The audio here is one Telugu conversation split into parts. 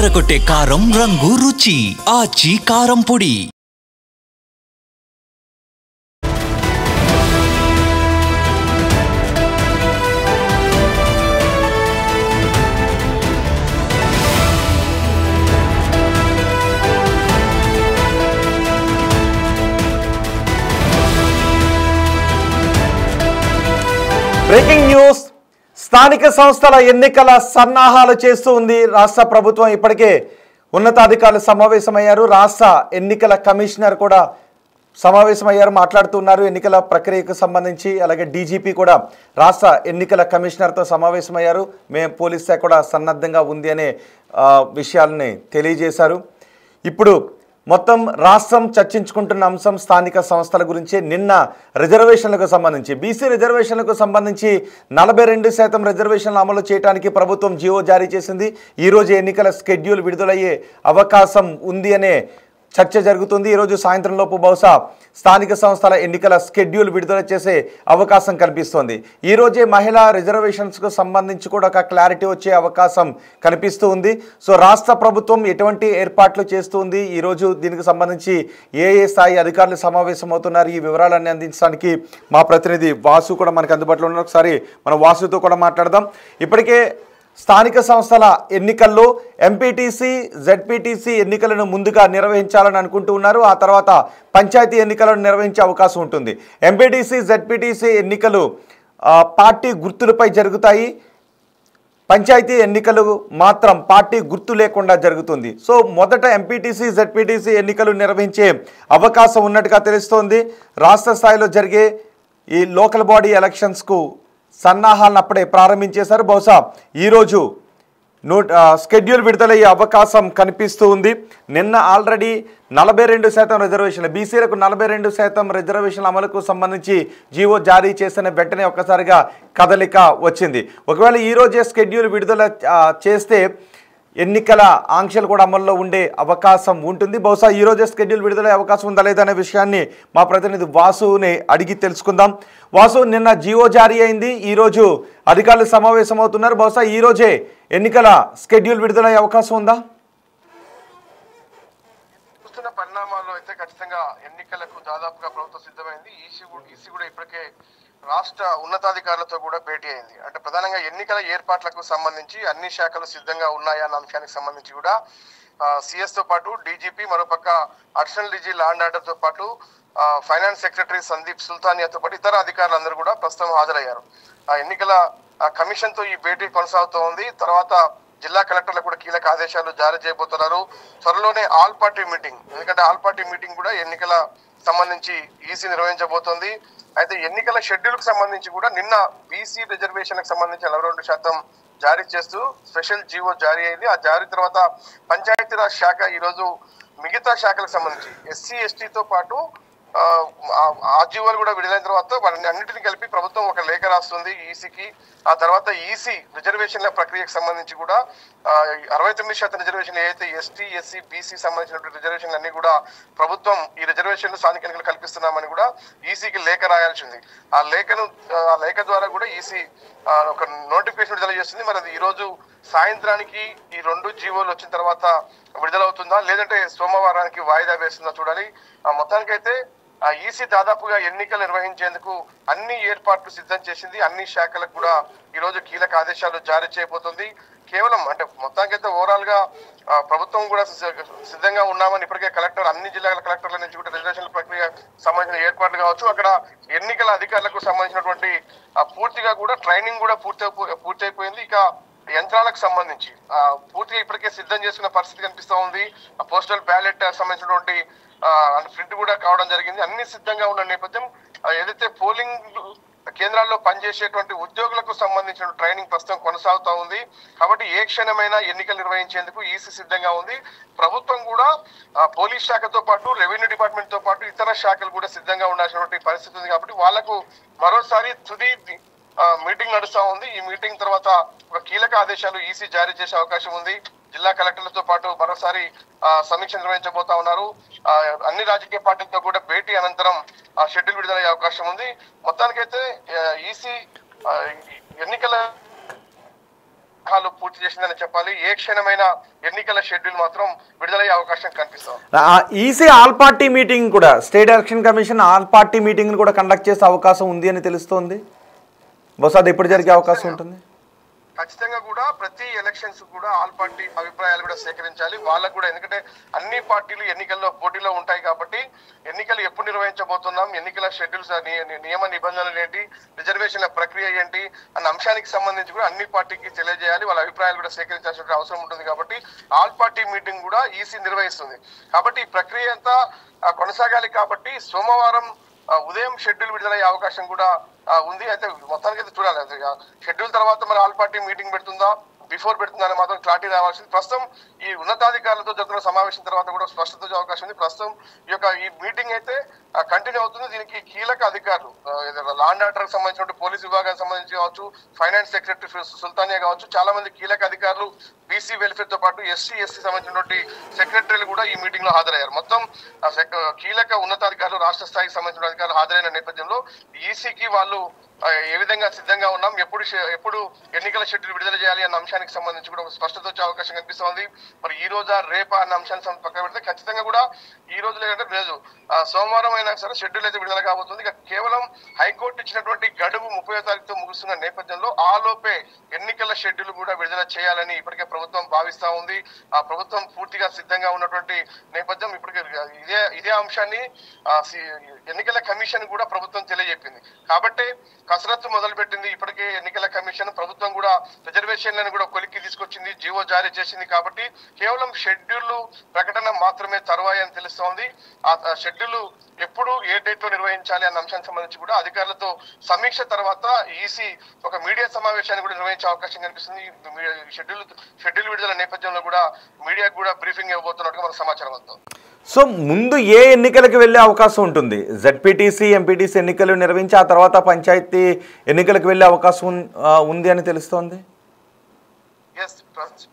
అదరగొట్టే కారం రంగు రుచి ఆచి కారం పొడి. Breaking news. స్థానిక సంస్థల ఎన్నికల సన్నాహాలు చేస్తూ ఉంది రాష్ట్ర ప్రభుత్వం. ఇప్పటికే ఉన్నతాధికారులు సమావేశమయ్యారు. రాష్ట్ర ఎన్నికల కమిషనర్ కూడా సమావేశమయ్యారు, మాట్లాడుతున్నారు ఎన్నికల ప్రక్రియకు సంబంధించి. అలాగే డీజీపీ కూడా రాష్ట్ర ఎన్నికల కమిషనర్తో సమావేశమయ్యారు. మేము పోలీస్ శాఖ కూడా సన్నద్ధంగా ఉంది అనే విషయాలని తెలియజేశారు. ఇప్పుడు మొత్తం రాష్ట్రం చర్చించుకుంటున్న అంశం స్థానిక సంస్థల గురించి. నిన్న రిజర్వేషన్లకు సంబంధించి, బీసీ రిజర్వేషన్లకు సంబంధించి 42% రిజర్వేషన్లు అమలు చేయడానికి ప్రభుత్వం జీవో జారీ చేసింది. ఈరోజు ఎన్నికల షెడ్యూల్ విడుదలయ్యే అవకాశం ఉంది అనే చర్చ జరుగుతుంది. ఈరోజు సాయంత్రంలోపు బహుశా స్థానిక సంస్థల ఎన్నికల షెడ్యూల్ విడుదల చేసే అవకాశం కనిపిస్తోంది. ఈరోజే మహిళా రిజర్వేషన్స్కు సంబంధించి కూడా ఒక క్లారిటీ వచ్చే అవకాశం కనిపిస్తూ ఉంది. సో రాష్ట్ర ప్రభుత్వం ఎటువంటి ఏర్పాట్లు చేస్తుంది, ఈరోజు దీనికి సంబంధించి ఏ స్థాయి అధికారులు సమావేశమవుతున్నారు, ఈ వివరాలన్నీ అందించడానికి మా ప్రతినిధి వాసు కూడా మనకు అందుబాటులో ఉన్నారు. ఒకసారి మనం వాసుతో కూడా మాట్లాడదాం. ఇప్పటికే స్థానిక సంస్థల ఎన్నికల్లో ఎంపీటీసీ, జెడ్పీటీసీ ఎన్నికలను ముందుగా నిర్వహించాలని అనుకుంటూ ఉన్నారు. ఆ తర్వాత పంచాయతీ ఎన్నికలను నిర్వహించే అవకాశం ఉంటుంది. ఎంపీటీసీ, జెడ్పీటీసీ ఎన్నికలు పార్టీ గుర్తులపై జరుగుతాయి. పంచాయతీ ఎన్నికలు మాత్రం పార్టీ గుర్తు లేకుండా జరుగుతుంది. సో మొదట ఎంపీటీసీ, జెడ్పీటీసీ ఎన్నికలు నిర్వహించే అవకాశం ఉన్నట్టుగా తెలుస్తోంది. రాష్ట్ర స్థాయిలో జరిగే ఈ లోకల్ బాడీ ఎలక్షన్స్కు సన్నాహాలను అప్పుడే ప్రారంభించేశారు. బహుశా ఈరోజు షెడ్యూల్ విడుదలయ్యే అవకాశం కనిపిస్తూ ఉంది. నిన్న ఆల్రెడీ 42% రిజర్వేషన్లు, బీసీలకు 42% రిజర్వేషన్ల అమలుకు సంబంధించి జీవో జారీ చేసిన వెంటనే ఒక్కసారిగా కదలిక వచ్చింది. ఒకవేళ ఈరోజే షెడ్యూల్ విడుదల చేస్తే ఎన్నికల ఆంక్షలు కూడా అమల్లో ఉండే అవకాశం ఉంటుంది. బహుశా ఈరోజే షెడ్యూల్ విడుదలయ్యే అవకాశం ఉందా లేదా అనే విషయాన్ని మా ప్రతినిధి వాసుని అడిగి తెలుసుకుందాం. వాసు, నిన్న జీవో జారీ అయింది, ఈరోజు అధికారులు సమావేశం అవుతున్నారు. బహుశా ఈరోజే ఎన్నికల షెడ్యూల్ విడుదలయ్యే అవకాశం ఉందా? చూస్తున్న పరిణామాల్లో అయితే ఖచ్చితంగా ఎన్నికలకు దాదాపుగా ప్రభుత్వం సిద్ధమైంది. ఈసీ కూడా ఇప్పటికే రాష్ట్ర ఉన్నతాధికారులతో కూడా భేటీ అయింది. అంటే ప్రధానంగా ఎన్నికల ఏర్పాట్లకు సంబంధించి అన్ని శాఖలు సిద్ధంగా ఉన్నాయా అన్న అంశానికి సంబంధించి కూడా సిఎస్ తో పాటు డీజీపీ, మరోపక్క additional DG law and order తో పాటు ఫైనాన్స్ సెక్రటరీ సందీప్ సుల్తానియాతో పాటు ఇతర అధికారులందరూ కూడా ప్రస్తుతం హాజరయ్యారు. ఎన్నికల కమిషన్ తో ఈ భేటీ కొనసాగుతూ ఉంది. తర్వాత జిల్లా కలెక్టర్లకు కూడా కీలక ఆదేశాలు జారీ చేయబోతున్నారు. త్వరలోనే ఆల్ పార్టీ మీటింగ్, ఎందుకంటే ఆల్ పార్టీ మీటింగ్ కూడా ఎన్నికల సంబంధించి ఈసీ నిర్వహించబోతోంది. అయితే ఎన్నికల షెడ్యూల్ కు సంబంధించి కూడా నిన్న బీసీ రిజర్వేషన్లకు సంబంధించి 42% జారీ చేస్తూ స్పెషల్ జీవో జారీ అయింది. ఆ జారీ తర్వాత పంచాయతీరాజ్ శాఖ ఈరోజు మిగతా శాఖలకు సంబంధించి ఎస్సీ ఎస్టీతో పాటు ఆ జీవోలు కూడా విడుదలైన తర్వాత వాటిని అన్నింటినీ కలిపి ప్రభుత్వం ఒక లేఖ రాస్తుంది ఈసీకి. ఆ తర్వాత ఈసీ రిజర్వేషన్ల ప్రక్రియకు సంబంధించి కూడా 69% రిజర్వేషన్లు ఏదైతే ఎస్టీ, ఎస్సీ, బీసీ సంబంధించినటువంటి రిజర్వేషన్లు అన్ని కూడా ప్రభుత్వం ఈ రిజర్వేషన్లు స్థానిక ఎన్నికలు కల్పిస్తున్నామని కూడా ఈసీకి లేఖ రాయాల్సింది. ఆ లేఖ ద్వారా కూడా ఈసీ ఒక నోటిఫికేషన్ విడుదల చేస్తుంది. మరి అది ఈ రోజు సాయంత్రానికి ఈ 2 జీవోలు వచ్చిన తర్వాత విడుదలవుతుందా, లేదంటే సోమవారానికి వాయిదా వేస్తుందా చూడాలి. మొత్తానికైతే ఈసీ దాదాపుగా ఎన్నికలు నిర్వహించేందుకు అన్ని ఏర్పాట్లు సిద్ధం చేసింది. అన్ని శాఖలకు కూడా ఈ రోజు కీలక ఆదేశాలు జారీ చేయబోతుంది. కేవలం అంటే మొత్తానికైతే ఓవరాల్ గా ప్రభుత్వం కూడా సిద్ధంగా ఉన్నామని ఇప్పటికే కలెక్టర్, అన్ని జిల్లాల కలెక్టర్ల నుంచి కూడా రిజర్వేషన్ల ప్రక్రియ సంబంధించిన ఏర్పాట్లు కావచ్చు, అక్కడ ఎన్నికల అధికారులకు సంబంధించినటువంటి పూర్తిగా కూడా ట్రైనింగ్ కూడా పూర్తి అయిపోయింది. ఇక యంత్రాలకు సంబంధించి పూర్తిగా ఇప్పటికే సిద్ధం చేసుకున్న పరిస్థితి కనిపిస్తూ ఉంది. పోస్టల్ బ్యాలెట్ సంబంధించినటువంటి ప్రింట్ కూడా కావడం జరిగింది. అన్ని సిద్ధంగా ఉన్న నేపథ్యం ఏదైతే పోలింగ్ కేంద్రాల్లో పనిచేసేటువంటి ఉద్యోగులకు సంబంధించిన ట్రైనింగ్ ప్రస్తుతం కొనసాగుతూ ఉంది. కాబట్టి ఏ క్షణమైనా ఎన్నికలు నిర్వహించేందుకు ఈసీ సిద్ధంగా ఉంది. ప్రభుత్వం కూడా పోలీస్ శాఖతో పాటు రెవెన్యూ డిపార్ట్మెంట్ తో పాటు ఇతర శాఖలు కూడా సిద్ధంగా ఉండాల్సినటువంటి పరిస్థితి ఉంది. కాబట్టి వాళ్లకు మరోసారి తుది మీటింగ్ నడుస్తూ ఉంది. ఈ మీటింగ్ తర్వాత ఒక కీలక ఆదేశాలు ఈసీ జారీ చేసే అవకాశం ఉంది. జిల్లా కలెక్టర్లతో పాటు మరోసారి సమీక్ష నిర్వహించబోతా ఉన్నారు. అన్ని రాజకీయ పార్టీలతో కూడా భేటీ అనంతరం షెడ్యూల్ విడుదలయ్యే అవకాశం ఉంది. మొత్తానికైతే ఈసీ ఎన్నికల పూర్తి చేసిందని చెప్పాలి. ఏ క్షణమైన ఎన్నికల షెడ్యూల్ మాత్రం విడుదలయ్యే అవకాశం కనిపిస్తాం. ఈసీ ఆల్ పార్టీ మీటింగ్ కూడా, state election commission all party meeting కూడా కండక్ట్ చేసే అవకాశం ఉంది అని తెలుస్తోంది. బహుశా అది ఎప్పుడు జరిగే అవకాశం ఉంటుంది? ఖచ్చితంగా కూడా ప్రతి ఎలక్షన్స్ కూడా ఆల్ పార్టీ అభిప్రాయాలు కూడా సేకరించాలి వాళ్ళకు కూడా. ఎందుకంటే అన్ని పార్టీలు ఎన్నికల్లో పోటీలో ఉంటాయి కాబట్టి ఎన్నికలు ఎప్పుడు నిర్వహించబోతున్నాం, ఎన్నికల షెడ్యూల్స్ నియమ నిబంధనలు ఏంటి, రిజర్వేషన్ల ప్రక్రియ ఏంటి అన్న అంశానికి సంబంధించి కూడా అన్ని పార్టీకి తెలియజేయాలి, వాళ్ళ అభిప్రాయాలు కూడా సేకరించాల్సిన అవసరం ఉంటుంది. కాబట్టి ఆల్ పార్టీ మీటింగ్ కూడా ఈసీ నిర్వహిస్తుంది. కాబట్టి ఈ ప్రక్రియ అంతా కొనసాగాలి. కాబట్టి సోమవారం ఉదయం షెడ్యూల్ విడుదలయ్యే అవకాశం కూడా ఉంది. అయితే మొత్తానికి అయితే చూడాలి షెడ్యూల్ తర్వాత మరి ఆల్ పార్టీ మీటింగ్ పెడుతుందా, బిఫోర్ పెడుతుందని మాత్రం క్లారిటీ రావాల్సింది. ప్రస్తుతం ఈ ఉన్నతాధికారులతో జరుగుతున్న సమావేశం తర్వాత కూడా స్పష్టత వచ్చే అవకాశం ఉంది. ప్రస్తుతం ఈ మీటింగ్ అయితే కంటిన్యూ అవుతుంది. దీనికి కీలక అధికారులు లా అండ్ ఆర్డర్ కి సంబంధించిన పోలీస్ విభాగానికి సంబంధించి కావచ్చు, ఫైనాన్స్ సెక్రటరీ సుల్తానియా కావచ్చు, చాలా మంది కీలక అధికారులు బీసీ వెల్ఫేర్ తో పాటు ఎస్సీ సంబంధించినటువంటి సెక్రటరీలు కూడా ఈ మీటింగ్ లో హాజరయ్యారు. మొత్తం కీలక ఉన్నతాధికారులు, రాష్ట్ర స్థాయికి సంబంధించిన అధికారులు హాజరైన నేపథ్యంలో ఈసీకి వాళ్ళు ఏ విధంగా సిద్ధంగా ఉన్నాం, ఎప్పుడు ఎన్నికల షెడ్యూల్ విడుదల చేయాలి అన్న అంశానికి సంబంధించి కూడా స్పష్టత వచ్చే అవకాశం కనిపిస్తోంది. మరి ఈ రోజా రేపా అన్న అంశాన్ని పక్కన పెడితే ఖచ్చితంగా కూడా ఈ రోజు లేదంటే లేదు సోమవారం అయినా సరే షెడ్యూల్ అయితే విడుదల కాబోతుంది. ఇక కేవలం హైకోర్టు ఇచ్చినటువంటి గడువు 30వ తారీఖుతో ముగుస్తున్న నేపథ్యంలో ఆలోపే ఎన్నికల షెడ్యూల్ కూడా విడుదల చేయాలని ఇప్పటికే ప్రభుత్వం భావిస్తా ఉంది. ఆ ప్రభుత్వం పూర్తిగా సిద్ధంగా ఉన్నటువంటి నేపథ్యం ఇప్పటికే ఇదే అంశాన్ని ఎన్నికల కమిషన్ కూడా ప్రభుత్వం తెలియజెప్పింది. కాబట్టి కసరత్తు మొదలుపెట్టింది ఇప్పటికే ఎన్నికల కమిషన్. ప్రభుత్వం కూడా రిజర్వేషన్లను కూడా కొలిక్కి తీసుకొచ్చింది, జీవో జారీ చేసింది. కాబట్టి కేవలం షెడ్యూల్ ప్రకటన మాత్రమే తరువాయి అని తెలుస్తోంది. ఆ షెడ్యూల్ ఎప్పుడు ఏ డేట్ లో నిర్వహించాలి అన్న అంశానికి సంబంధించి కూడా అధికారులతో సమీక్ష తర్వాత ఈసీ ఒక మీడియా సమావేశాన్ని కూడా నిర్వహించే అవకాశం కనిపిస్తుంది. షెడ్యూల్ విడుదల నేపథ్యంలో కూడా మీడియాకు కూడా బ్రీఫింగ్ ఇవ్వబోతున్నట్టుగా మనకు సమాచారం వస్తుంది. సో ముందు ఏ ఎన్నికలకు వెళ్ళే అవకాశం ఉంటుంది? జెడ్పీటీసీ, ఎంపీటీసీ ఎన్నికలు నిర్వహించి ఆ తర్వాత పంచాయతీ ఎన్నికలకు వెళ్ళే అవకాశం ఉంది అని తెలుస్తోంది.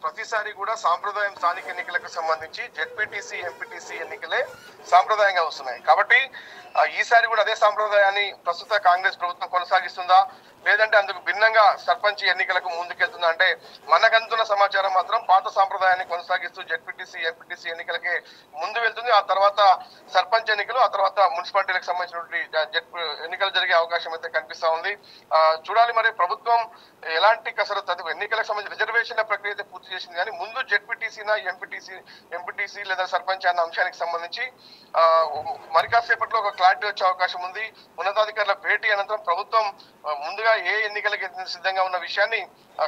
ప్రతిసారి కూడా సాంప్రదాయం స్థానిక ఎన్నికలకు సంబంధించి జెడ్పీటీసీ, ఎంపీటీసీ ఎన్నికలే సాంప్రదాయంగా వస్తున్నాయి. కాబట్టి ఈసారి కూడా అదే సాంప్రదాయాన్ని ప్రస్తుత కాంగ్రెస్ ప్రభుత్వం కొనసాగిస్తుందా, లేదంటే అందుకు భిన్నంగా సర్పంచ్ ఎన్నికలకు ముందుకెళ్తుందా అంటే మనకందున్న సమాచారం మాత్రం పాత సాంప్రదాయాన్ని కొనసాగిస్తూ జెడ్పీటీసీ, ఎంపీటీసీ ఎన్నికలకే ముందు వెళ్తుంది. ఆ తర్వాత సర్పంచ్ ఎన్నికలు, ఆ తర్వాత మున్సిపాలిటీలకు సంబంధించినటువంటి ఎన్నికలు జరిగే అవకాశం అయితే కనిపిస్తా ఉంది. చూడాలి మరి ప్రభుత్వం ఎలాంటి కసరత్తు ఎన్నికలకు సంబంధించి రిజర్వేషన్ల ప్రక్రియ అయితే పూర్తి చేసింది, కానీ ముందు జెడ్పీటీసీనా ఎంపీటీసీ లేదా సర్పంచ్ అన్న అంశానికి సంబంధించి మరి కాసేపట్లో ఒక క్లారిటీ వచ్చే అవకాశం ఉంది. ఉన్నతాధికారుల భేటీ అనంతరం ప్రభుత్వం ముందుగా ఏ ఎన్నికలకి సిద్ధంగా ఉన్న విషయాన్ని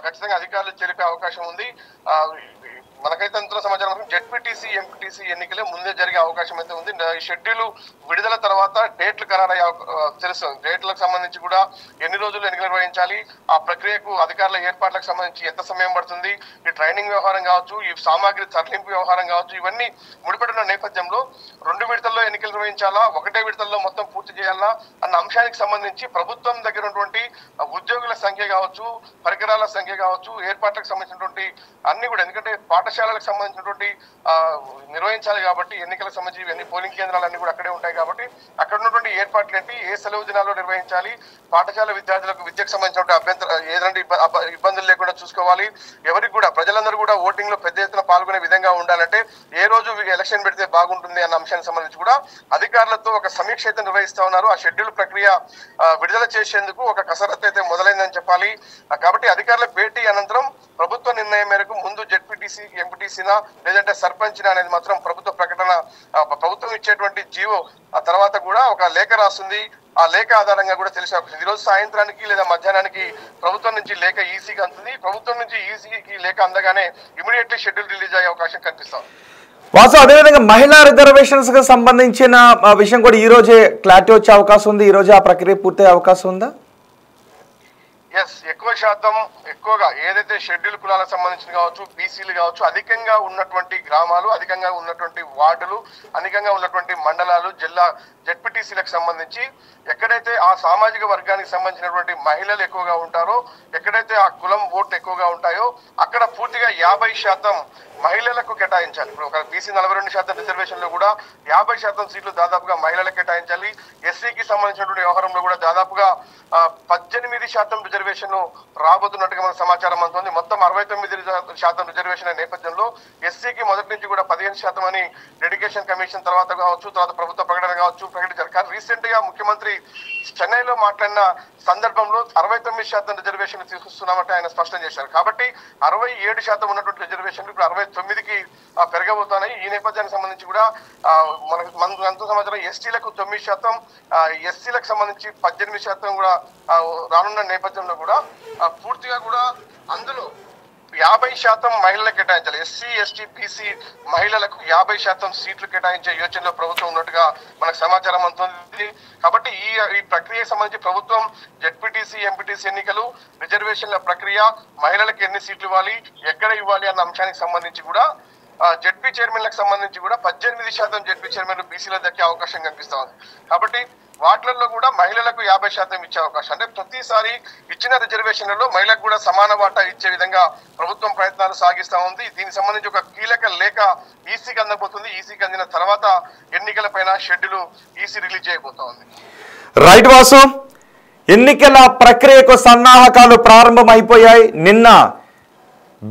ఖచ్చితంగా అధికారులు తెలిపే అవకాశం ఉంది. మనకైతే అంత సమాచారం జెడ్పీటీసీ, ఎంపీటీసీ ఎన్నికలే ముందే జరిగే అవకాశం అయితే ఉంది. ఈ షెడ్యూల్ విడుదల తర్వాత డేట్లు ఖరారయ్యే తెలుస్తుంది. డేట్లకు సంబంధించి కూడా ఎన్ని రోజులు ఎన్నికలు నిర్వహించాలి, ఆ ప్రక్రియకు అధికారుల ఏర్పాట్లకు సంబంధించి ఎంత సమయం పడుతుంది, ఈ ట్రైనింగ్ వ్యవహారం కావచ్చు, ఈ సామాగ్రి తరలింపు వ్యవహారం కావచ్చు, ఇవన్నీ ముడిపడిన నేపథ్యంలో 2 విడతల్లో ఎన్నికలు నిర్వహించాలా, ఒకటే విడతల్లో మొత్తం పూర్తి చేయాలా అన్న అంశానికి సంబంధించి ప్రభుత్వం దగ్గర ఉన్నటువంటి ఉద్యోగుల సంఖ్య కావచ్చు, పరికరాల సంఖ్య కావచ్చు, ఏర్పాట్లకు సంబంధించినటువంటి అన్ని కూడా, ఎందుకంటే పాఠశాలలకు సంబంధించినటువంటి నిర్వహించాలి కాబట్టి ఎన్నికలకు సంబంధించి పోలింగ్ కేంద్రాలన్నీ కూడా అక్కడే ఉంటాయి. కాబట్టి అక్కడ ఉన్నటువంటి ఏర్పాట్లు ఏంటి, ఏ సెలవు దినాల్లో నిర్వహించాలి, పాఠశాల విద్యార్థులకు విద్యకు సంబంధించినటువంటి అభ్యంతరం ఏదంటే ఇబ్బందులు లేకుండా చూసుకోవాలి, ఎవరికి కూడా ప్రజలందరూ కూడా ఓటింగ్ లో పెద్ద ఎత్తున పాల్గొనే విధంగా ఉండాలంటే ఏ రోజు ఎలక్షన్ పెడితే బాగుంటుంది అన్న అంశానికి సంబంధించి కూడా అధికారులతో ఒక సమీక్ష అయితే నిర్వహిస్తా ఉన్నారు. ఆ షెడ్యూల్ ప్రక్రియ విడుదల చేసేందుకు ఒక కసరత్తు అయితే మొదలైందని చెప్పాలి. కాబట్టి అధికారుల భేటీ అనంతరం ప్రభుత్వ నిర్ణయం మేరకు ముందు జెడ్పీటీసీ, ఎంపీటీసీనా లేదంటే సర్పంచ్నా అనేది మాత్రం ప్రభుత్వ ప్రకటన, ప్రభుత్వం ఇచ్చేటువంటి జీవో ఆ తర్వాత కూడా ఒక లేఖ రాస్తుంది. ఆ లేఖ ఆధారంగా కూడా తెలిసే అవకాశం, ఈ రోజు సాయంత్రానికి లేదా మధ్యాహ్నానికి ప్రభుత్వం నుంచి లేఖ ఈసీకి అందుతుంది. ప్రభుత్వం నుంచి ఈసీకి లేఖ అందగానే ఇమీడియట్లీ షెడ్యూల్ రిలీజ్ అయ్యే అవకాశం కనిపిస్తుంది. వాసు, అదేవిధంగా మహిళా రిజర్వేషన్స్ కి సంబంధించిన విషయం కూడా ఈ రోజే క్లారిటీ వచ్చే అవకాశం ఉంది. ఈ రోజే ఆ ప్రక్రియ పూర్తయ్యే అవకాశం ఉందా? ఎక్కువగా ఏదైతే షెడ్యూల్ కులాలకు సంబంధించిన కావచ్చు, బీసీలు కావచ్చు, అధికంగా ఉన్నటువంటి గ్రామాలు, అధికంగా ఉన్నటువంటి వార్డులు, అధికంగా ఉన్నటువంటి మండలాలు, జిల్లా జెడ్పీటీసీలకు సంబంధించి ఎక్కడైతే ఆ సామాజిక వర్గానికి సంబంధించినటువంటి మహిళలు ఎక్కువగా ఉంటారో, ఎక్కడైతే ఆ కులం ఓట్లు ఎక్కువగా ఉంటాయో అక్కడ పూర్తిగా 50% మహిళలకు కేటాయించాలి. ఇప్పుడు ఒక బీసీ 42% రిజర్వేషన్ లో కూడా 50% సీట్లు దాదాపుగా మహిళలకు కేటాయించాలి. ఎస్సీకి సంబంధించినటువంటి వ్యవహారంలో కూడా దాదాపుగా 18% రిజర్వేషన్ రిజర్వేషన్ రాబోతున్నట్టుగా మన సమాచారం అందుతుంది. మొత్తం 69% రిజర్వేషన్ నేపథ్యంలో ఎస్సీకి మొదటి నుంచి కూడా 15% అని డెడికేషన్ కమిషన్ తర్వాత కావచ్చు, తర్వాత ప్రభుత్వ ప్రకటన కావచ్చు ప్రకటించారు. కానీ రీసెంట్ గా ముఖ్యమంత్రి చెన్నైలో మాట్లాడిన సందర్భంలో 69% రిజర్వేషన్ తీసుకొస్తున్నామంటే ఆయన స్పష్టం చేశారు. కాబట్టి 67% ఉన్నటువంటి రిజర్వేషన్లు ఇప్పుడు 69కి పెరగబోతున్నాయి. ఈ నేపథ్యానికి సంబంధించి కూడా మనకు అంత సమాచారం ఎస్టీలకు 9%, ఎస్సీలకు సంబంధించి 18% కూడా రానున్న నేపథ్యంలో కూడా పూర్తిగా కూడా అందులో 50% మహిళలకు కేటాయించాలి. ఎస్సీ ఎస్టీ బీసీ మహిళలకు 50% సీట్లు కేటాయించే యోచనలో ప్రభుత్వం ఉన్నట్టుగా మనకు సమాచారం అందుతుంది. కాబట్టి ఈ ప్రక్రియకు సంబంధించి ప్రభుత్వం జెడ్పీటీసీ ఎంపీటీసీ ఎన్నికలు, రిజర్వేషన్ల ప్రక్రియ, మహిళలకు ఎన్ని సీట్లు ఇవ్వాలి, ఎక్కడ ఇవ్వాలి అన్న అంశానికి సంబంధించి కూడా జెడ్పీ చైర్మన్లకు సంబంధించి కూడా 18% జెడ్పీ చైర్మన్లు బీసీల దక్కే అవకాశం కనిపిస్తా ఉంది. కాబట్టి వాటిల్లో కూడా మహిళలకు 50% ఇచ్చే అవకాశం, అంటే ప్రతిసారి ఇచ్చిన రిజర్వేషన్లలో మహిళలకు కూడా సమాన వాటా ఇచ్చే విధంగా ప్రభుత్వం ప్రయత్నాలు సాగిస్తా ఉంది. దీనికి సంబంధించి ఒక కీలక లేఖ ఈసీకి అందబోతుంది. ఈసీకి అందిన తర్వాత ఎన్నికల పైన షెడ్యూల్ ఈసీ రిలీజ్ చేయబోతా ఉంది. రైట్ వాసు, ఎన్నికల ప్రక్రియకు సన్నాహకాలు ప్రారంభమైపోయాయి. నిన్న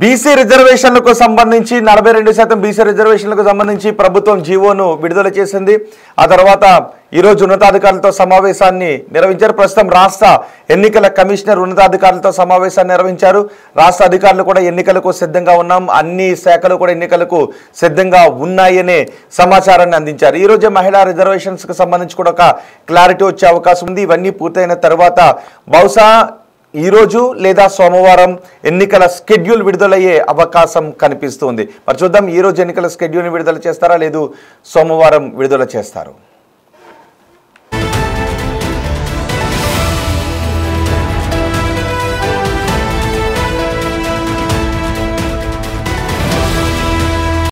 బీసీ రిజర్వేషన్లకు సంబంధించి 42% బీసీ రిజర్వేషన్లకు సంబంధించి ప్రభుత్వం జీవోను విడుదల చేసింది. ఆ తర్వాత ఈరోజు ఉన్నతాధికారులతో సమావేశాన్ని నిర్వహించారు. ప్రస్తుతం రాష్ట్ర ఎన్నికల కమిషనర్ ఉన్నతాధికారులతో సమావేశాన్ని నిర్వహించారు. రాష్ట్ర అధికారులు కూడా ఎన్నికలకు సిద్ధంగా ఉన్నాం, అన్ని శాఖలు కూడా ఎన్నికలకు సిద్ధంగా ఉన్నాయనే సమాచారాన్ని అందించారు. ఈరోజే మహిళా రిజర్వేషన్స్కి సంబంధించి కూడా ఒక క్లారిటీ వచ్చే అవకాశం ఉంది. ఇవన్నీ పూర్తయిన తర్వాత బహుశా ఈరోజు లేదా సోమవారం ఎన్నికల స్కెడ్యూల్ విడుదలయ్యే అవకాశం కనిపిస్తుంది. మరి చూద్దాం, ఈరోజు ఎన్నికల స్కెడ్యూల్ని విడుదల చేస్తారా లేదు సోమవారం విడుదల చేస్తారు.